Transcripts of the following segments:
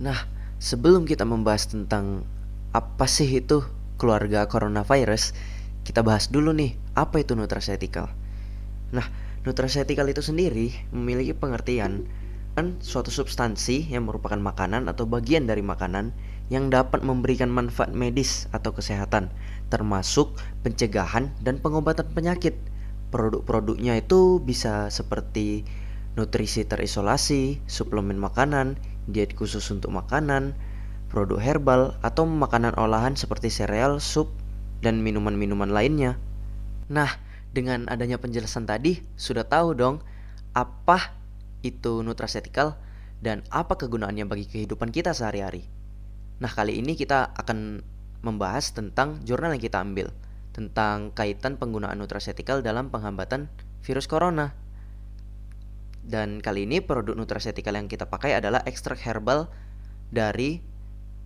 Nah, sebelum kita membahas tentang apa sih itu keluarga coronavirus, kita bahas dulu nih, apa itu nutraceutical. Nah, nutraceutical itu sendiri memiliki pengertian kan suatu substansi yang merupakan makanan atau bagian dari makanan yang dapat memberikan manfaat medis atau kesehatan, termasuk pencegahan dan pengobatan penyakit. Produk-produknya itu bisa seperti nutrisi terisolasi, suplemen makanan, diet khusus untuk makanan, produk herbal, atau makanan olahan seperti sereal, sup, dan minuman-minuman lainnya. Nah, dengan adanya penjelasan tadi, sudah tahu dong apa itu nutraceutical dan apa kegunaannya bagi kehidupan kita sehari-hari. Nah, kali ini kita akan membahas tentang jurnal yang kita ambil tentang kaitan penggunaan nutraceutical dalam penghambatan virus corona. Dan kali ini produk nutraceutical yang kita pakai adalah ekstrak herbal dari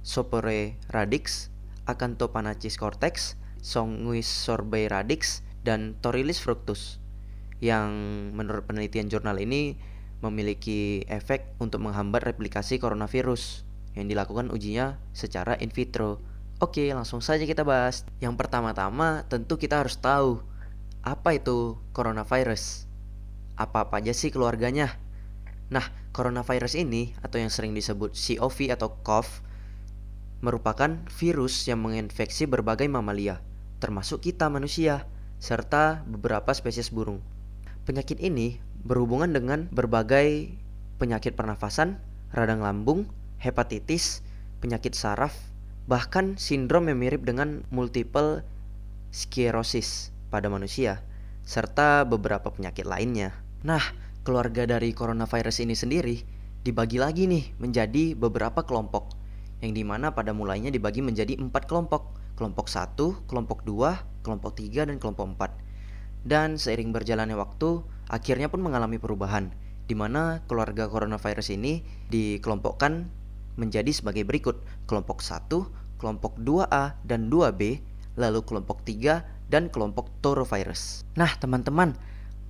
Sopore radix, Acanthopanachis cortex, Songuis sorbei radix, dan Torrilis fructus, yang menurut penelitian jurnal ini memiliki efek untuk menghambat replikasi coronavirus yang dilakukan ujinya secara in vitro. Oke, langsung saja kita bahas. Yang pertama-tama tentu kita harus tahu apa itu coronavirus. Apa-apa aja sih keluarganya? Nah, coronavirus ini atau yang sering disebut COV atau COV merupakan virus yang menginfeksi berbagai mamalia, termasuk kita manusia, serta beberapa spesies burung. Penyakit ini berhubungan dengan berbagai penyakit pernafasan, radang lambung, hepatitis, penyakit saraf, bahkan sindrom yang mirip dengan multiple sclerosis pada manusia, serta beberapa penyakit lainnya. Nah, keluarga dari coronavirus ini sendiri dibagi lagi nih menjadi beberapa kelompok, yang dimana pada mulainya dibagi menjadi 4 kelompok. Kelompok 1, kelompok 2, kelompok 3, dan kelompok 4. Dan seiring berjalannya waktu, akhirnya pun mengalami perubahan, di mana keluarga coronavirus ini dikelompokkan menjadi sebagai berikut. Kelompok 1, kelompok 2A dan 2B, lalu kelompok 3, dan kelompok torovirus. Nah, teman-teman,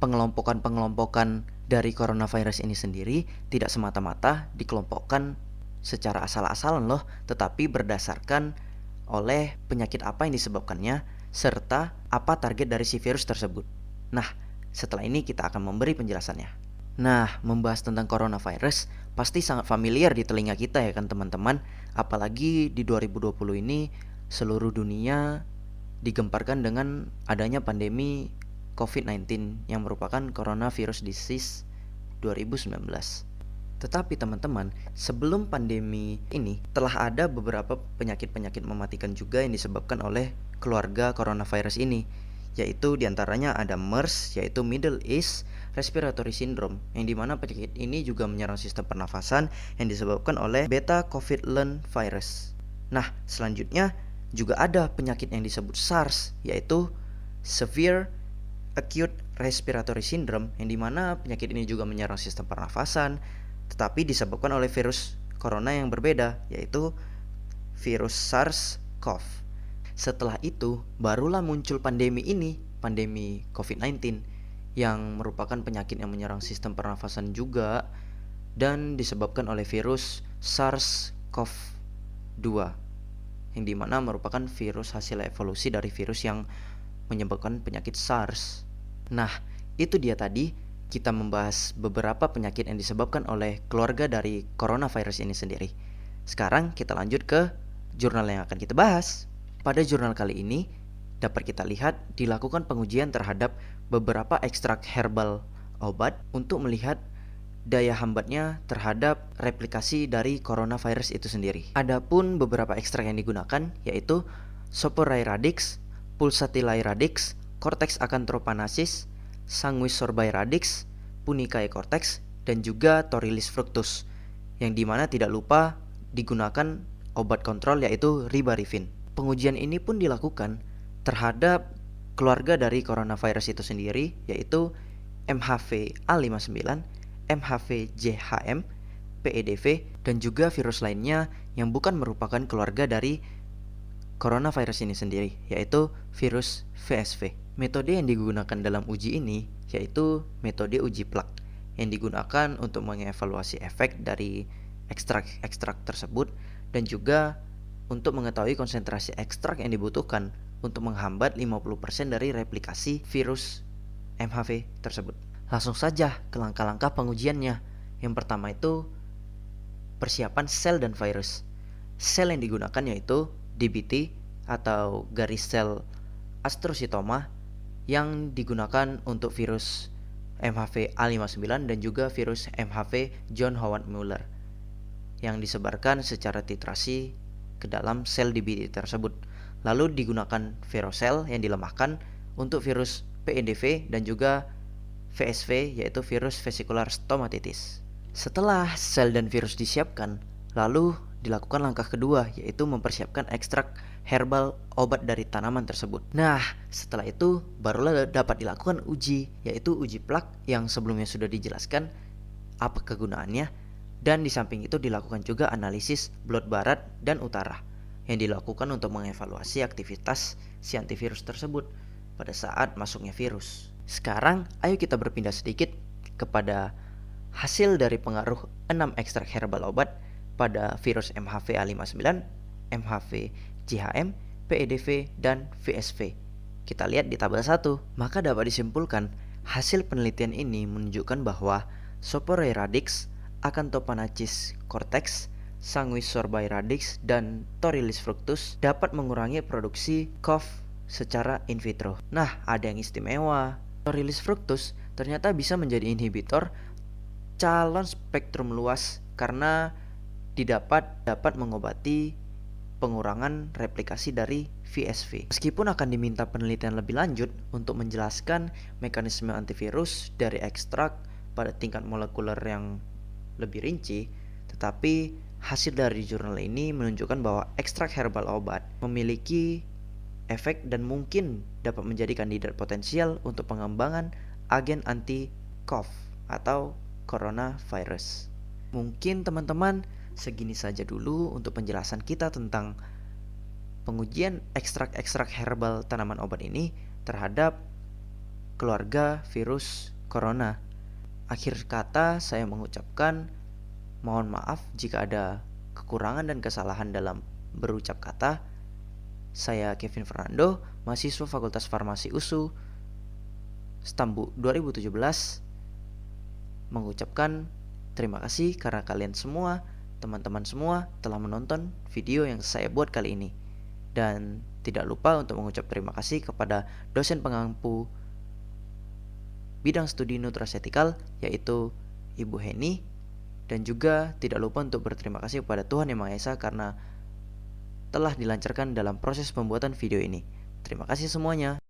pengelompokan-pengelompokan dari coronavirus ini sendiri tidak semata-mata dikelompokkan secara asal-asalan loh, tetapi berdasarkan oleh penyakit apa yang disebabkannya serta apa target dari si virus tersebut. Nah, setelah ini kita akan memberi penjelasannya. Nah, membahas tentang coronavirus pasti sangat familiar di telinga kita ya kan teman-teman, apalagi di 2020 ini seluruh dunia digemparkan dengan adanya pandemi COVID-19 yang merupakan coronavirus disease 2019. Tetapi teman-teman, sebelum pandemi ini telah ada beberapa penyakit-penyakit mematikan juga yang disebabkan oleh keluarga coronavirus ini, yaitu diantaranya ada MERS, yaitu Middle East Respiratory Syndrome, yang dimana penyakit ini juga menyerang sistem pernafasan yang disebabkan oleh beta COVID-Lung virus. Nah, selanjutnya juga ada penyakit yang disebut SARS, yaitu Severe Acute Respiratory Syndrome, yang dimana penyakit ini juga menyerang sistem pernafasan, tetapi disebabkan oleh virus corona yang berbeda, yaitu virus SARS-CoV. Setelah itu, barulah muncul pandemi ini, pandemi COVID-19, yang merupakan penyakit yang menyerang sistem pernafasan juga, dan disebabkan oleh virus SARS-CoV-2, yang dimana merupakan virus hasil evolusi dari virus yang menyebabkan penyakit SARS. Nah, itu dia tadi kita membahas beberapa penyakit yang disebabkan oleh keluarga dari coronavirus ini sendiri. Sekarang kita lanjut ke jurnal yang akan kita bahas. Pada jurnal kali ini dapat kita lihat dilakukan pengujian terhadap beberapa ekstrak herbal obat untuk melihat daya hambatnya terhadap replikasi dari coronavirus itu sendiri. Adapun beberapa ekstrak yang digunakan yaitu Sopore radix, Pulsatile radix, Cortex Acanthopanachis, Sanguis sorbei radix, Punicae cortex, dan juga Torrilis fructus, yang dimana tidak lupa digunakan obat kontrol yaitu ribavirin. Pengujian ini pun dilakukan terhadap keluarga dari coronavirus itu sendiri, yaitu MHV A59, MHV JHM, PEDV, dan juga virus lainnya yang bukan merupakan keluarga dari coronavirus ini sendiri, yaitu virus VSV. Metode yang digunakan dalam uji ini yaitu metode uji plak, yang digunakan untuk mengevaluasi efek dari ekstrak-ekstrak tersebut dan juga untuk mengetahui konsentrasi ekstrak yang dibutuhkan untuk menghambat 50% dari replikasi virus MHV tersebut. Langsung saja ke langkah-langkah pengujiannya. Yang pertama itu persiapan sel dan virus. Sel yang digunakan yaitu DBT atau garis sel astrocytoma yang digunakan untuk virus MHV A59 dan juga virus MHV John Howard Muller yang disebarkan secara titrasi ke dalam sel DBT tersebut. Lalu digunakan verosel yang dilemahkan untuk virus PEDV dan juga VSV yaitu virus vesicular stomatitis. Setelah sel dan virus disiapkan, lalu dilakukan langkah kedua yaitu mempersiapkan ekstrak herbal obat dari tanaman tersebut. Nah, setelah itu barulah dapat dilakukan uji yaitu uji plak yang sebelumnya sudah dijelaskan apa kegunaannya, dan di samping itu dilakukan juga analisis blot barat dan utara yang dilakukan untuk mengevaluasi aktivitas si antivirus tersebut pada saat masuknya virus. Sekarang ayo kita berpindah sedikit kepada hasil dari pengaruh 6 ekstrak herbal obat pada virus MHV A59, MHV JHM, PEDV, dan VSV. Kita lihat di tabel 1. Maka dapat disimpulkan hasil penelitian ini menunjukkan bahwa Soporei radix, Acanthopanachis cortex, Sanguis sorbai radix, dan Torrilis fructus dapat mengurangi produksi COV secara in vitro. Nah, ada yang istimewa. Torrilis fructus ternyata bisa menjadi inhibitor calon spektrum luas karena dapat mengobati pengurangan replikasi dari VSV. Meskipun akan diminta penelitian lebih lanjut untuk menjelaskan mekanisme antivirus dari ekstrak pada tingkat molekuler yang lebih rinci, tetapi hasil dari jurnal ini menunjukkan bahwa ekstrak herbal obat memiliki efek dan mungkin dapat menjadi kandidat potensial untuk pengembangan agen anti-CoV atau coronavirus. Mungkin teman-teman segini saja dulu untuk penjelasan kita tentang pengujian ekstrak-ekstrak herbal tanaman obat ini terhadap keluarga virus corona. Akhir kata saya mengucapkan mohon maaf jika ada kekurangan dan kesalahan dalam berucap kata. Saya Kevin Fernando, mahasiswa Fakultas Farmasi USU Stambu 2017, mengucapkan terima kasih karena kalian semua, teman-teman semua telah menonton video yang saya buat kali ini. Dan tidak lupa untuk mengucap terima kasih kepada dosen pengampu bidang studi nutraceutical yaitu Ibu Heni, dan juga tidak lupa untuk berterima kasih kepada Tuhan Yang Maha Esa karena telah dilancarkan dalam proses pembuatan video ini. Terima kasih semuanya.